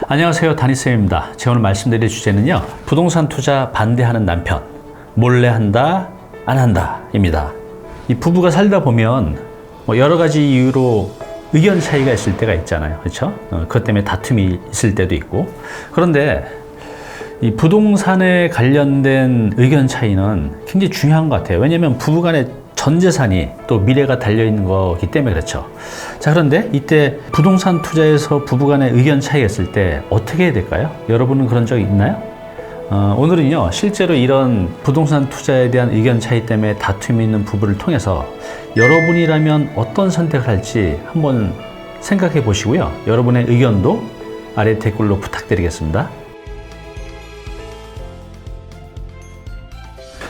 안녕하세요, 다니쌤입니다. 제가 오늘 말씀드릴 주제는요, 부동산 투자 반대하는 남편, 몰래 한다, 안 한다 입니다. 이 부부가 살다 보면 여러 가지 이유로 의견 차이가 있을 때가 있잖아요, 그렇죠? 그것 때문에 다툼이 있을 때도 있고. 그런데 이 부동산에 관련된 의견 차이는 굉장히 중요한 것 같아요. 왜냐하면 부부간의 전 재산이 또 미래가 달려있는 거기 때문에 그렇죠. 자, 그런데 이때 부동산 투자에서 부부간의 의견 차이가 있을 때 어떻게 해야 될까요? 여러분은 그런 적 있나요? 오늘은요, 실제로 이런 부동산 투자에 대한 의견 차이 때문에 다툼이 있는 부부를 통해서 여러분이라면 어떤 선택을 할지 한번 생각해 보시고요. 여러분의 의견도 아래 댓글로 부탁드리겠습니다.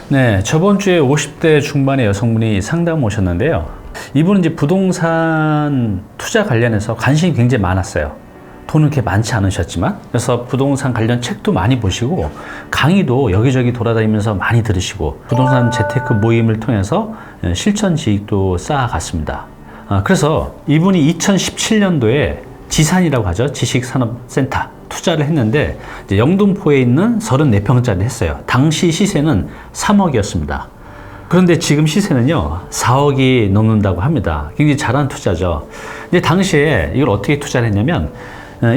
네, 저번 주에 50대 중반의 여성분이 상담 오셨는데요. 이분은 이제 부동산 투자 관련해서 관심이 굉장히 많았어요. 돈은 그렇게 많지 않으셨지만, 그래서 부동산 관련 책도 많이 보시고, 강의도 여기저기 돌아다니면서 많이 들으시고, 부동산 재테크 모임을 통해서 실천 지식도 쌓아갔습니다. 그래서 이분이 2017년도에 지산이라고 하죠. 지식산업센터. 투자를 했는데 이제 영등포에 있는 34평짜리를 했어요. 당시 시세는 3억이었습니다. 그런데 지금 시세는요 4억이 넘는다고 합니다. 굉장히 잘한 투자죠. 근데 당시에 이걸 어떻게 투자를 했냐면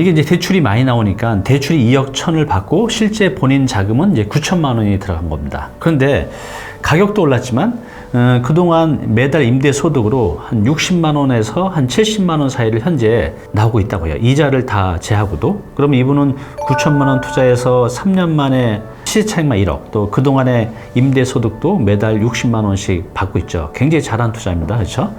이게 이제 대출이 많이 나오니까 대출이 2억 1천을 받고 실제 본인 자금은 이제 9천만 원이 들어간 겁니다. 그런데 가격도 올랐지만 그동안 매달 임대 소득으로 한 60만 원에서 한 70만 원 사이를 현재 나오고 있다고요. 이자를 다 제하고도. 그러면 이분은 9천만 원 투자해서 3년 만에 시세 차익만 1억, 또 그동안의 임대 소득도 매달 60만 원씩 받고 있죠. 굉장히 잘한 투자입니다. 그렇죠?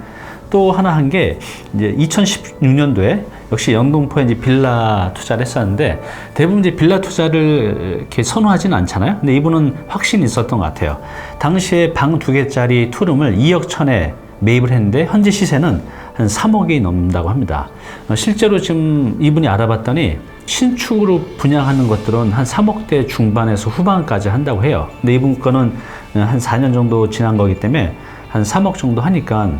또 하나 한 게 이제 2016년도에 역시 영등포에 이제 빌라 투자를 했었는데 대부분 이제 빌라 투자를 이렇게 선호하지는 않잖아요. 근데 이분은 확신이 있었던 것 같아요. 당시에 방 2개짜리 투룸을 2억 1천에 매입을 했는데 현재 시세는 한 3억이 넘는다고 합니다. 실제로 지금 이분이 알아봤더니 신축으로 분양하는 것들은 한 3억대 중반에서 후반까지 한다고 해요. 근데 이분 거는 한 4년 정도 지난 거기 때문에 한 3억 정도 하니까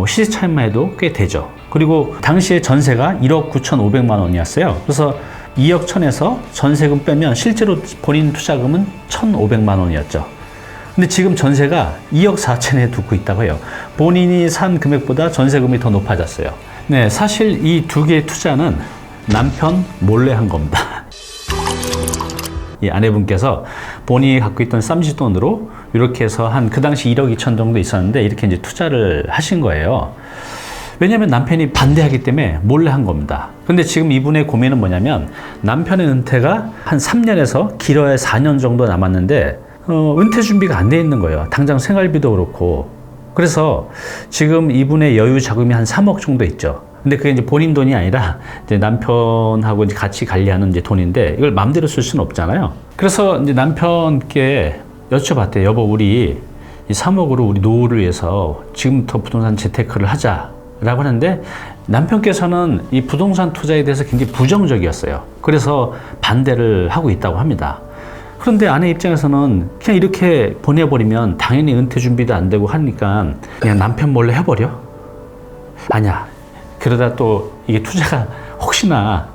시세 차익만 해도 꽤 되죠. 그리고 당시에 전세가 1억 9,500만 원이었어요. 그래서 2억 1천에서 전세금 빼면 실제로 본인 투자금은 1,500만 원이었죠. 근데 지금 전세가 2억 4천에 두고 있다고 해요. 본인이 산 금액보다 전세금이 더 높아졌어요. 네, 사실 이 두 개의 투자는 남편 몰래 한 겁니다. 이 아내분께서 본인이 갖고 있던 쌈짓돈으로 이렇게 해서 한 그 당시 1억 2천 정도 있었는데 이렇게 이제 투자를 하신 거예요. 왜냐하면 남편이 반대하기 때문에 몰래 한 겁니다. 근데 지금 이분의 고민은 뭐냐면 남편의 은퇴가 한 3년에서 길어야 4년 정도 남았는데 은퇴 준비가 안 돼 있는 거예요. 당장 생활비도 그렇고. 그래서 지금 이분의 여유 자금이 한 3억 정도 있죠. 근데 그게 이제 본인 돈이 아니라 이제 남편하고 이제 같이 관리하는 이제 돈인데 이걸 마음대로 쓸 수는 없잖아요. 그래서 이제 남편께 여쭤봤대요. 여보, 우리 이 3억으로 우리 노후를 위해서 지금부터 부동산 재테크를 하자라고 하는데 남편께서는 이 부동산 투자에 대해서 굉장히 부정적이었어요. 그래서 반대를 하고 있다고 합니다. 그런데 아내 입장에서는 그냥 이렇게 보내버리면 당연히 은퇴 준비도 안 되고 하니까 그냥 남편 몰래 해버려? 아니야. 그러다 또 이게 투자가 혹시나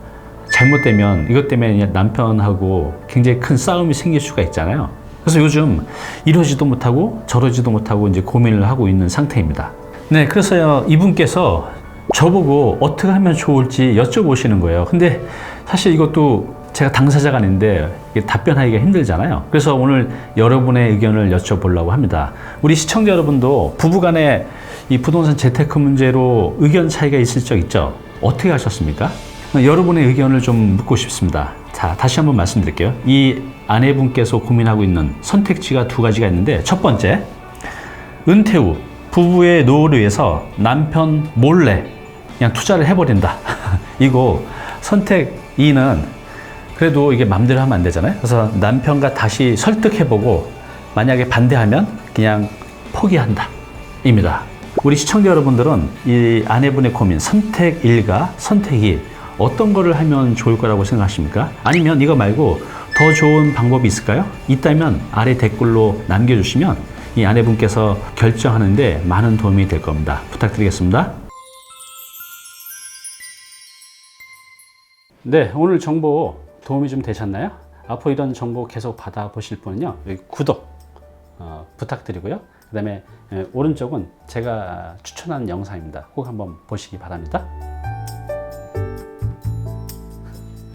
잘못되면 이것 때문에 남편하고 굉장히 큰 싸움이 생길 수가 있잖아요. 그래서 요즘 이러지도 못하고 저러지도 못하고 이제 고민을 하고 있는 상태입니다. 네, 그래서 이분께서 저보고 어떻게 하면 좋을지 여쭤보시는 거예요. 근데 사실 이것도 제가 당사자가 아닌데 답변하기가 힘들잖아요. 그래서 오늘 여러분의 의견을 여쭤보려고 합니다. 우리 시청자 여러분도 부부간에 이 부동산 재테크 문제로 의견 차이가 있을 적 있죠? 어떻게 하셨습니까? 여러분의 의견을 좀 묻고 싶습니다. 자, 다시 한번 말씀드릴게요. 이 아내분께서 고민하고 있는 선택지가 두 가지가 있는데 첫 번째, 은퇴 후 부부의 노후를 위해서 남편 몰래 그냥 투자를 해버린다. 이거 선택 2는 그래도 이게 맘대로 하면 안 되잖아요. 그래서 남편과 다시 설득해보고 만약에 반대하면 그냥 포기한다. 입니다. 우리 시청자 여러분들은 이 아내분의 고민 선택 1과 선택 2 어떤 거를 하면 좋을 거라고 생각하십니까? 아니면 이거 말고 더 좋은 방법이 있을까요? 있다면 아래 댓글로 남겨주시면 이 아내분께서 결정하는데 많은 도움이 될 겁니다. 부탁드리겠습니다. 네, 오늘 정보 도움이 좀 되셨나요? 앞으로 이런 정보 계속 받아보실 분은요, 여기 구독 부탁드리고요. 그 다음에 오른쪽은 제가 추천하는 영상입니다. 꼭 한번 보시기 바랍니다.